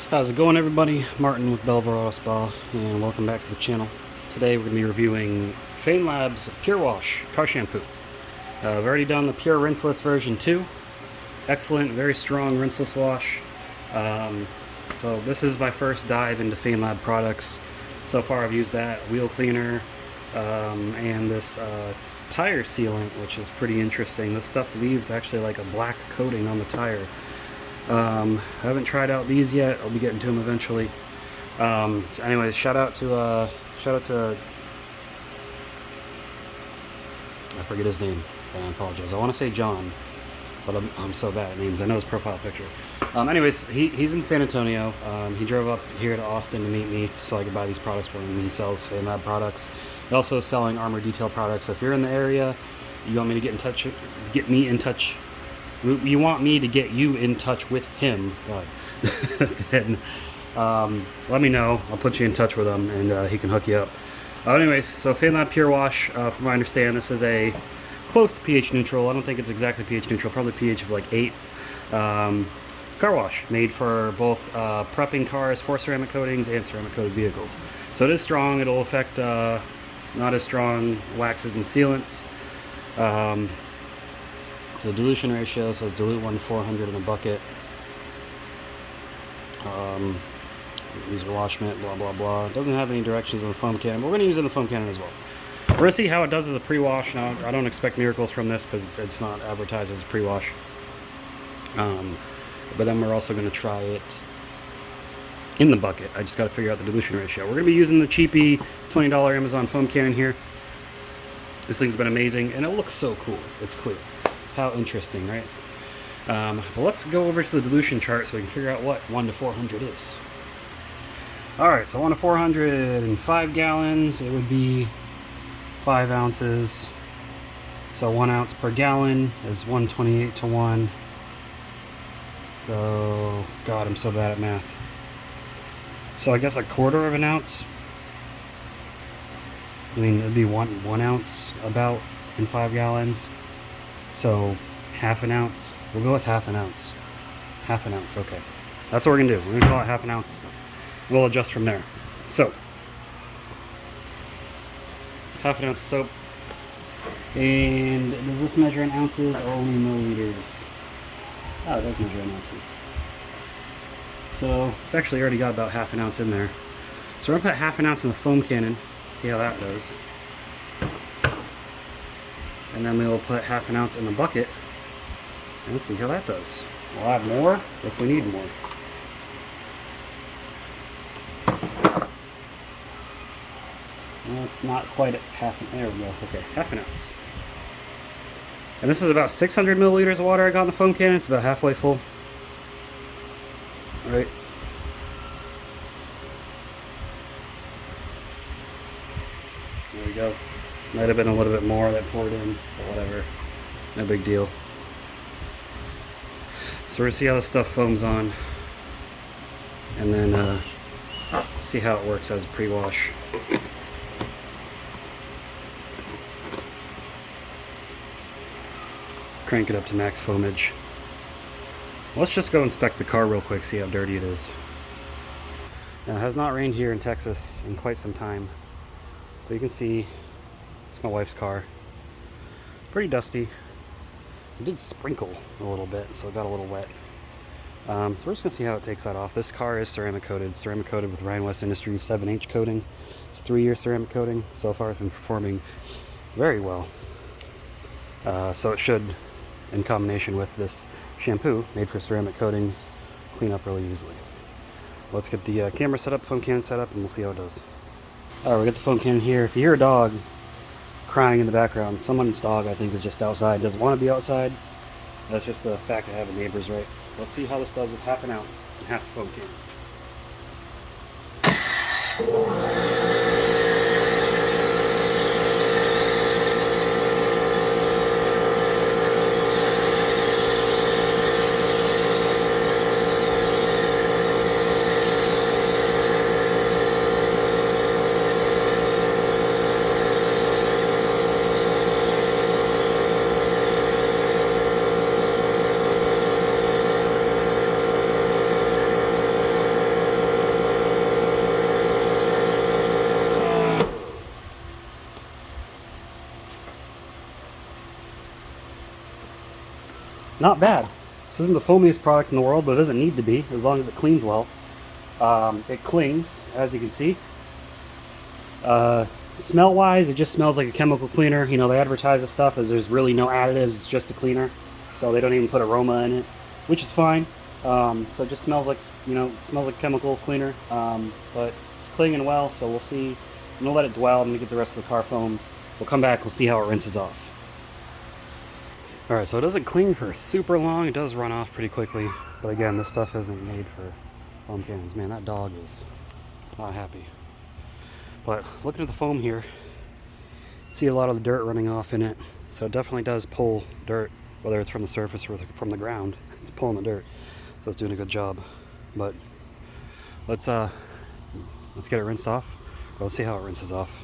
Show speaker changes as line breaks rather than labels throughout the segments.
How's it going, everybody? Martin with Belvoir Auto Spa, and welcome back to the channel. Today we're going to be reviewing Feynlab's Pure Wash car shampoo. I've already done the Pure Rinseless version 2. Excellent, very strong rinseless wash. So this is my first dive into Feynlab products. So far I've used that wheel cleaner and this tire sealant, which is pretty interesting. This stuff leaves actually like a black coating on the tire. I haven't tried out these yet. I'll be getting to them eventually. Anyways, shout out to I forget his name. I apologize. I want to say John, but I'm so bad at names. I know his profile picture. Anyways, he's in San Antonio. He drove up here to Austin to meet me so I could buy these products from him. He sells Feynlab products. He also is selling Armor Detail products. So if you're in the area, you want me to get me in touch. You want me to get you in touch with him, then let me know. I'll put you in touch with him, and he can hook you up. Anyways, so Feynlab Pure Wash, from what I understand, this is a close to pH neutral. I don't think it's exactly pH neutral, probably pH of like 8. Car wash made for both prepping cars for ceramic coatings and ceramic coated vehicles. So it is strong. It'll affect not as strong waxes and sealants. The dilution ratio says dilute 1/400 in a bucket. Use a wash mitt, blah blah blah. It doesn't have any directions on the foam cannon. We're going to use it in the foam cannon as well. We're going to see how it does as a pre-wash. Now, I don't expect miracles from this because it's not advertised as a pre-wash. But then we're also going to try it in the bucket. I just got to figure out the dilution ratio. We're going to be using the cheapy $20 Amazon foam cannon here. This thing's been amazing, and it looks so cool. It's clear. How interesting, right? Well, let's go over to the dilution chart so we can figure out what 1 to 400 is. Alright, so 1 to 400 in 5 gallons, it would be 5 ounces. So 1 ounce per gallon is 128 to 1. So, God, I'm so bad at math. So I guess a quarter of an ounce. I mean, it'd be one ounce about in 5 gallons. So, half an ounce. We'll go with half an ounce. Half an ounce, okay. That's what we're going to do. We're going to call it half an ounce. We'll adjust from there. So, half an ounce of soap. And does this measure in ounces or only milliliters? Oh, it does measure in ounces. So, it's actually already got about half an ounce in there. So, we're going to put half an ounce in the foam cannon. See how that does. And then we will put half an ounce in the bucket and see how that does. We'll add more if we need more. Well, it's not quite at there we go. Okay, half an ounce. And this is about 600 milliliters of water I got in the foam cannon. It's about halfway full. All right. There we go. Might have been a little bit more that poured in, but whatever. No big deal. So we're going to see how this stuff foams on. And then see how it works as a pre-wash. Crank it up to max foamage. Let's just go inspect the car real quick, see how dirty it is. Now, it has not rained here in Texas in quite some time. But you can see it's my wife's car. Pretty dusty. It did sprinkle a little bit, so it got a little wet. So we're just going to see how it takes that off. This car is ceramic coated with Ryan West Industries 7H coating. It's 3-year ceramic coating. So far it's been performing very well. So it should, in combination with this shampoo made for ceramic coatings, clean up really easily. Let's get the camera set up, foam cannon set up, and we'll see how it does. Alright, we got the foam cannon here. If you hear a dog crying in the background, someone's dog I think is just outside, doesn't want to be outside. That's just the fact of having neighbors, right? Let's see how this does with half an ounce and half the foam cannon. not bad. This isn't the foamiest product in the world, but it doesn't need to be, as long as it cleans well. It clings, as you can see. Smell wise, it just smells like a chemical cleaner. You know, they advertise this stuff as there's really no additives, it's just a cleaner. So they don't even put aroma in it, which is fine. So it just smells like, you know, it smells like chemical cleaner. But it's clinging well, so we'll see. I'm gonna let it dwell. I'm gonna get the rest of the car foam. We'll come back, we'll see how it rinses off. Alright, so it doesn't cling for super long, it does run off pretty quickly. But again, this stuff isn't made for foam cannons. Man, that dog is not happy. But looking at the foam here, see a lot of the dirt running off in it. So it definitely does pull dirt, whether it's from the surface or from the ground. It's pulling the dirt, so it's doing a good job. But let's get it rinsed off. We'll see how it rinses off.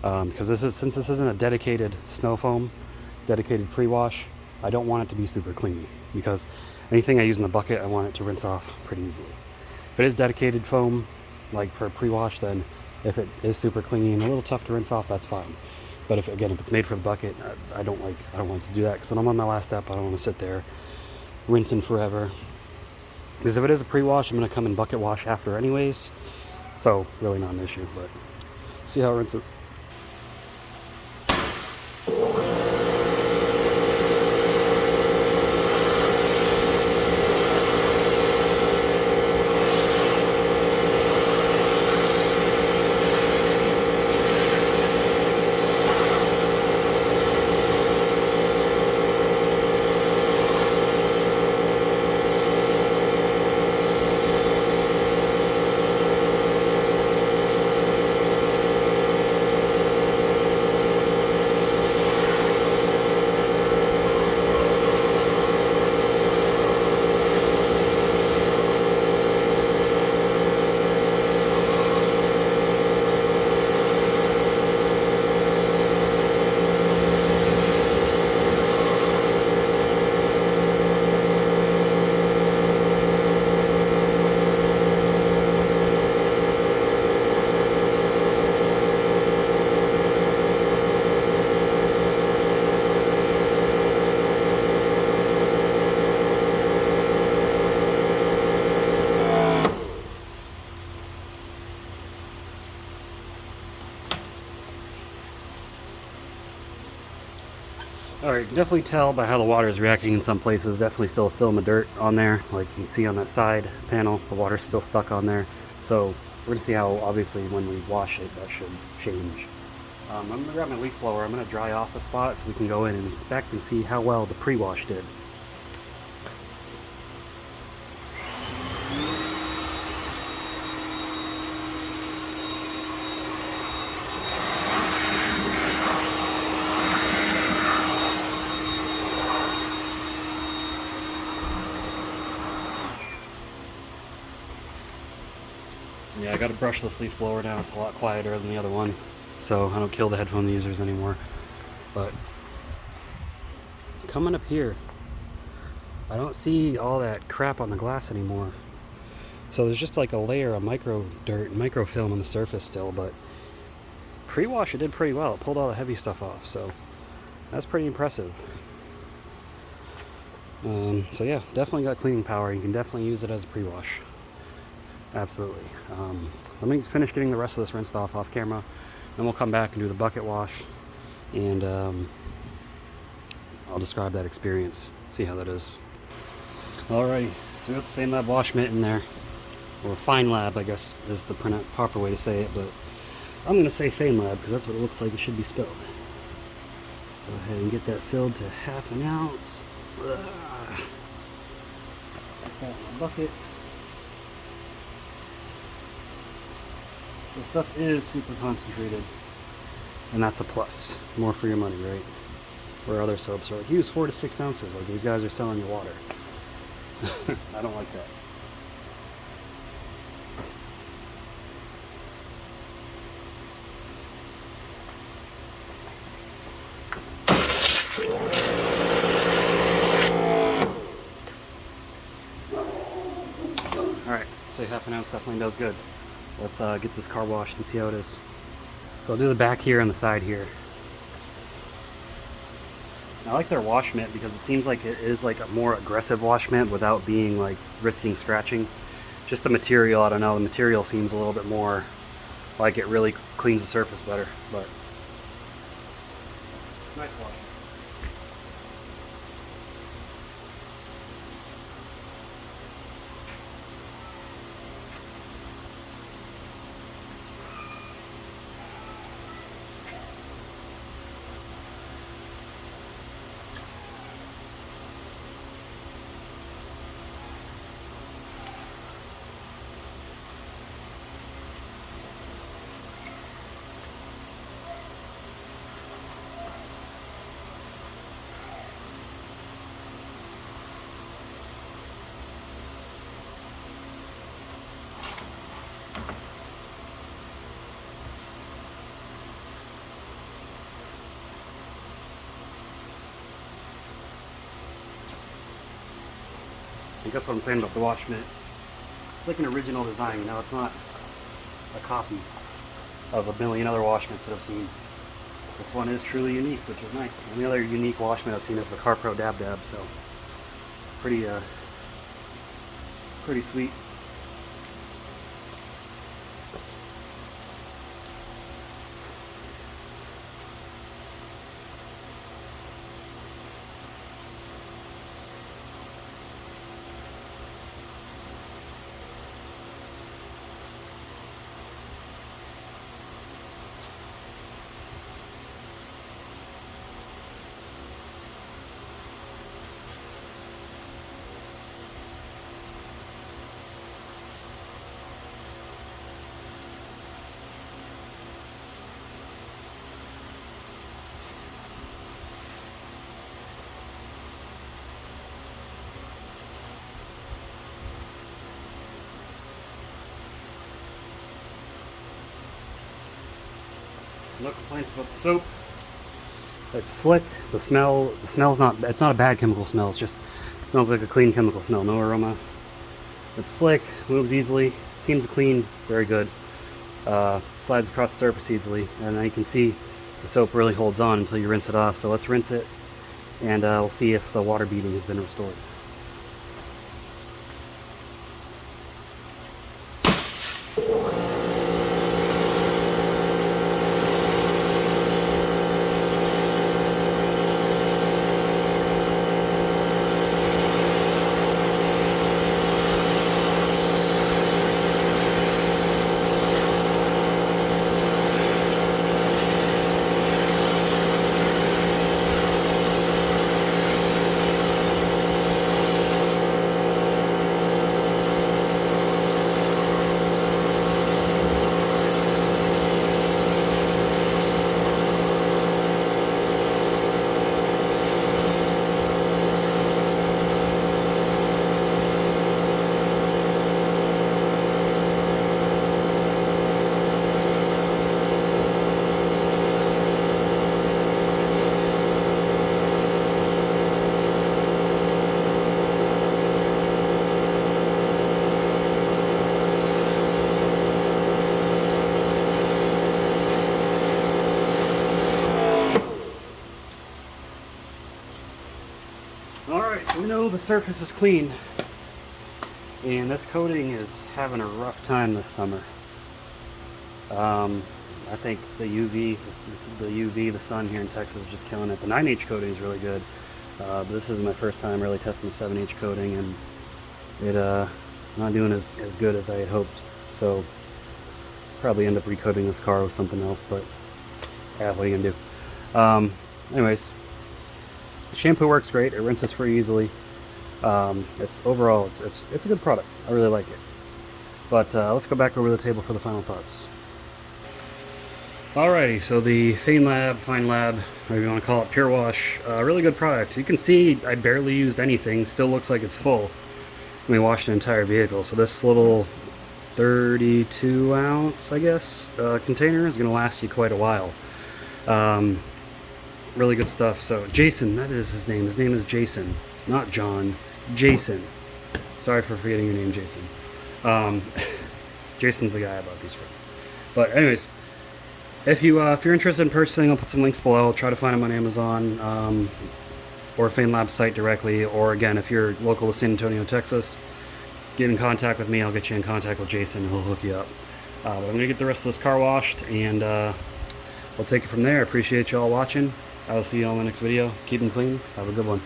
Because since this isn't a dedicated snow foam, dedicated pre-wash, I don't want it to be super clean, because anything I use in the bucket, I want it to rinse off pretty easily. If it is dedicated foam, like for a pre-wash, then if it is super clingy and a little tough to rinse off, that's fine. But if it's made for the bucket, I don't want to do that, because when I'm on my last step, I don't want to sit there rinsing forever. Because if it is a pre-wash, I'm going to come and bucket wash after anyways, so really not an issue. But see how it rinses. Alright, you can definitely tell by how the water is reacting in some places. Definitely still a film of dirt on there. Like you can see on that side panel, the water's still stuck on there. So we're going to see how, obviously, when we wash it, that should change. I'm going to grab my leaf blower. I'm going to dry off a spot so we can go in and inspect and see how well the pre-wash did. Yeah, I got a brushless leaf blower now. It's a lot quieter than the other one, so I don't kill the headphone users anymore. But coming up here, I don't see all that crap on the glass anymore. So there's just like a layer of micro dirt and microfilm on the surface still, but pre-wash it did pretty well. It pulled all the heavy stuff off, so that's pretty impressive. So yeah, definitely got cleaning power. You can definitely use it as a pre-wash. Absolutely. So I'm going to finish getting the rest of this rinsed off camera, then we'll come back and do the bucket wash, and I'll describe that experience, see how that is. Alrighty, so we got the Feynlab wash mitt in there, or Feynlab, I guess is the proper way to say it, but I'm going to say Feynlab because that's what it looks like it should be spelled. Go ahead and get that filled to 1/2 ounce. Put that in my bucket. The stuff is super concentrated, and that's a plus. More for your money, right? Where other soaps are like, use 4 to 6 ounces. Like, these guys are selling you water. I don't like that. Alright, say 1/2 ounce definitely does good. Let's get this car washed and see how it is. So I'll do the back here and the side here. I like their wash mitt because it seems like it is like a more aggressive wash mitt without being like risking scratching. Just the material, I don't know, the material seems a little bit more like it really cleans the surface better, but nice wash. I guess what I'm saying about the wash mitt, it's like an original design, you know, it's not a copy of a million other wash mitts that I've seen. This one is truly unique, which is nice. The only other unique wash mitt I've seen is the CarPro Dab Dab, so pretty sweet. No complaints about the soap. It's slick. The smell's not, it's not a bad chemical smell. It smells like a clean chemical smell. No aroma. It's slick, moves easily, seems clean, very good. Slides across the surface easily, and then you can see the soap really holds on until you rinse it off. So let's rinse it, and we'll see if the water beading has been restored. Alright, so we know the surface is clean, and this coating is having a rough time this summer. I think the UV, the sun here in Texas is just killing it. The 9H coating is really good, but this is my first time really testing the 7H coating, and it not doing as good as I had hoped. So probably end up recoating this car with something else, but yeah, what are you gonna do? Anyways. Shampoo works great. It rinses free easily. It's overall, it's a good product. I really like it. But let's go back over the table for the final thoughts. Alrighty, so the Feynlab, whatever you want to call it, Pure Wash, really good product. You can see I barely used anything. Still looks like it's full. We washed the entire vehicle. So this little 32 ounce, I guess, container is going to last you quite a while. Really good stuff. So Jason, that is his name. His name is Jason, not John. Jason. Sorry for forgetting your name, Jason. Jason's the guy I bought these from. But anyways, if you're interested in purchasing, I'll put some links below. I'll try to find them on Amazon. or Feynlab site directly, or again, if you're local to San Antonio, Texas, get in contact with me. I'll get you in contact with Jason and he'll hook you up. But I'm going to get the rest of this car washed, and we'll take it from there. Appreciate you all watching. I will see you all in the next video. Keep them clean. Have a good one.